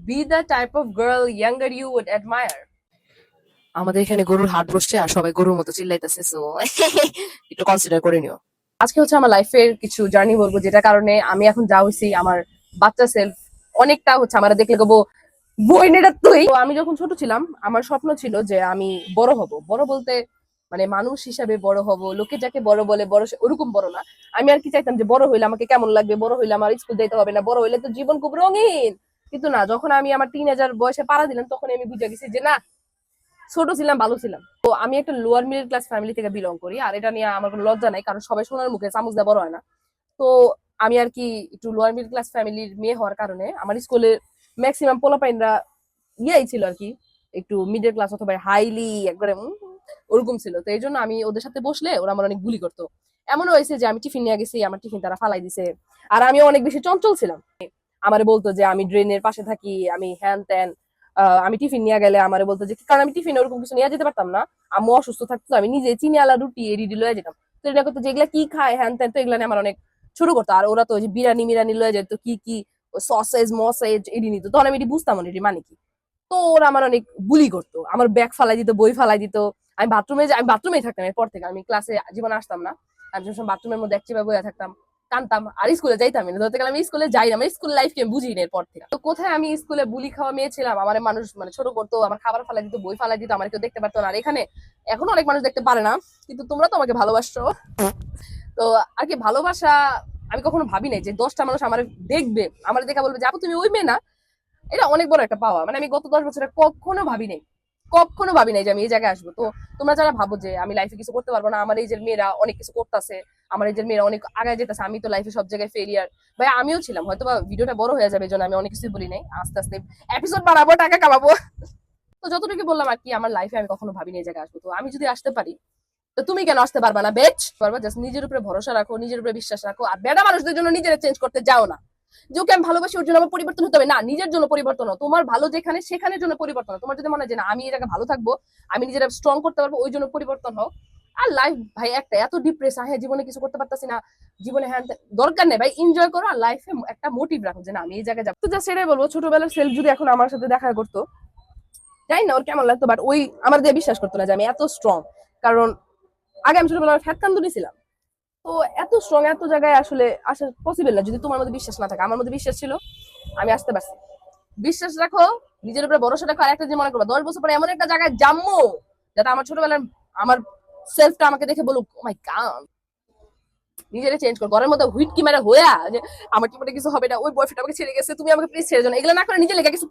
Be the type of girl younger you would admire. আমাদের এখানে গরুর হাট বসছে আর সবাই গরুর মতো চিল্লাইতেছে, সো একটু কনসিডার করে নিও। আজকে হচ্ছে আমার লাইফের কিছু জার্নি বলবো, যেটা কারণে আমি এখন যা হইছি, আমার বাচ্চা সেলফ অনেকটা হচ্ছে আমার দেখলে গো বইনেটা তুই। তো আমি যখন ছোট ছিলাম আমার স্বপ্ন ছিল যে আমি বড় হব, বড় বলতে মানে মানুষ হিসাবে বড় হব, লোকে যাকে বড় বলে বড় ওরকম বড় না। আমি আর কি চাইতাম যে বড় হইলে আমাকে কেমন লাগবে, বড় হইলে আমার স্কুল যেতে হবে না, বড় হইলে তো জীবন খুব রঙিন। কিন্তু না, যখন আমি আমার 3,000 বয়সে পাড়া দিলাম তখন আমি বুঝে গেছি যে না, ছোট ছিলাম ভালো ছিলাম। তো আমি একটা লোয়ার মিডল ক্লাস ফ্যামিলি থেকে বিলং করি, আর এটা নিয়ে আমার কোনো লজ্জা নাই, কারণ সবাই সোনার মুখে চামচ দিয়ে বড় হয় না। তো আমি আর কি একটু লোয়ার মিডল ক্লাস ফ্যামিলির মেয়ে হওয়ার কারণে আমার স্কুলে ম্যাক্সিমাম পোলাপাইনরা ইয়াই ছিল আর কি, একটু মিডল ক্লাস অথবা হাইলি একবারে ওরকম ছিল। তো এই জন্য আমি ওদের সাথে বসলে ওরা আমার অনেক বুলি করতো। এমনও হয়েছে যে আমি টিফিন নিয়ে গেছি, আমার টিফিন তারা ফালাই দিছে। আর আমি অনেক বেশি চঞ্চল ছিলাম, আমারে বলতো যে আমি ড্রেনের পাশে থাকি, আমি হ্যান ত্যান। আমি টিফিন নিয়ে গেলে আমারে বলতো যে, কারণ আমি টিফিন ওরকম কিছু নিয়ে যেতে পারতাম না, আম্মু অসুস্থ থাকতো, আমি নিজে চিনি আলা রুটি এডিডি লয়ে যেতাম। তো এটা করতো যে এগুলা কি খায় হ্যান ত্যান, তো এগুলা নিয়ে আমার অনেক শুরু করতো। আর ওরা তো ওই যে বিরিয়ানি মিরানি লয়ে যেত, কি কি সসেজ মসেজ এডি নিত, তখন আমি এটি বুঝতাম না এটি মানে কি। তো ওরা আমার অনেক বুলি করতো, আমার ব্যাগ ফালাই দিত, বই ফালাই দিত। আমি বাথরুমেই থাকতাম, এরপর থেকে আমি ক্লাসে জীবনে আসতাম না। আর যখন বাথরুমের মধ্যে একচিপা বইয়া থাকতাম, কানতাম, আর স্কুলে যাইতাম না। ধরতে গেলে আমি স্কুলে যাই না, আমার স্কুল লাইফকে আমি বুঝি না এরপর থেকে। তো কোথায় আমি স্কুলে বুলি খাওয়া মেয়ে ছিলাম, আমার মানুষ মানে ছোট করতো, আমার খাবার ফালাই দিত, বই ফালাই দিত, আমার কেউ দেখতে পারতো না। আর এখানে এখন অনেক মানুষ দেখতে পারে না, কিন্তু তোমরা তো আমাকে ভালোবাসছো। তো আর কি ভালোবাসা, আমি কখনো ভাবি নাই যে 10টা মানুষ আমার দেখবে, আমার দেখা বলবে যে আপু তুমি ওই মেয়ে না। এটা অনেক বড় একটা পাওয়া, মানে আমি গত 10 বছরে কখনো ভাবি নাই, কখনো ভাবি নাই যে আমি এই জায়গায় আসবো। তো তোমরা যারা ভাবো যে আমি লাইফে কিছু করতে পারবো না, আমার এই যে মেয়েরা অনেক কিছু করতেছে, আমার এই যে মেয়েরা অনেক আগায় যেতেছে, আমি তো লাইফে সব জায়গায় ফেলিয়ার। ভাই আমিও ছিলাম, হয়তো বা ভিডিওটা বড় হয়ে যাবে, এই জন্য আমি অনেক কিছুই বলি নাই, আস্তে আস্তে এপিসোড বাড়াবো, টাকা কামাবো। তো যতটুকু বললাম আর কি, আমার লাইফে আমি কখনো ভাবিনি এই জায়গায় আসবো। তো আমি যদি আসতে পারি, তো তুমি কেন আসতে পারবা না বেচ পারবা? জাস্ট নিজের উপরে ভরসা রাখো, নিজের উপরে বিশ্বাস রাখো, আর বেড়া মানুষদের জন্য নিজেরা চেঞ্জ করতে যাও না। যে ওকে আমি ভালোবাসি ওর জন্য আমার পরিবর্তন হতে হবে না, নিজের জন্য পরিবর্তন হও। তোমার ভালো যেখানে সেখানের জন্য পরিবর্তন হও। তোমার যদি মনে হয় যে না আমি এই জায়গায় ভালো থাকবো, আমি নিজেরা স্ট্রং করতে পারবো, ওই জন্য পরিবর্তন হোক। আর লাইফ ভাই একটা এত ডিপ্রেস, হ্যাঁ জীবনে কিছু করতে পারতাছি না, জীবনে হ্যাঁ দরকার নেই ভাই, এনজয় করো আর লাইফে একটা মোটিভ রাখো যে না আমি এই জায়গায় যাবো। তো যা সেটাই বলবো, ছোটবেলার সেলফ যদি এখন আমার সাথে দেখা করতো, জানি না ওর কেমন লাগতো, বাট ওই আমার দিয়ে বিশ্বাস করতো না যে আমি এত স্ট্রং। কারণ আগে আমি ছোটবেলায় ফ্যাট কান্দুনি ছিলাম। তো এত স্ট্রং এত জায়গায় আসলে আসা পসিবল না যদি তোমার মধ্যে বিশ্বাস না থাকে। আমার মধ্যে বিশ্বাস ছিল, আমি আসতে পারছি। বিশ্বাস রাখো, নিজের উপরে ভরসা রাখো, আর একটা যে মনে করবো 10 বছর পরে এমন একটা জায়গায় যাবো যাতে আমার ছোটবেলার আমার সেলফটা আমাকে দেখে বলুক ও মাই গড। নিজেরা চেঞ্জ কর, ঘরের মধ্যে হুইটকি মেরে হইয়া যে আমার জীবনে কিছু হবে না, ওই বয়ফ্রেন্ড আমাকে ছেড়ে গেছে, তুমি আমাকে প্লিজ ছেড়ে যাও না, এগুলো না করে নিজে লেগে কিছু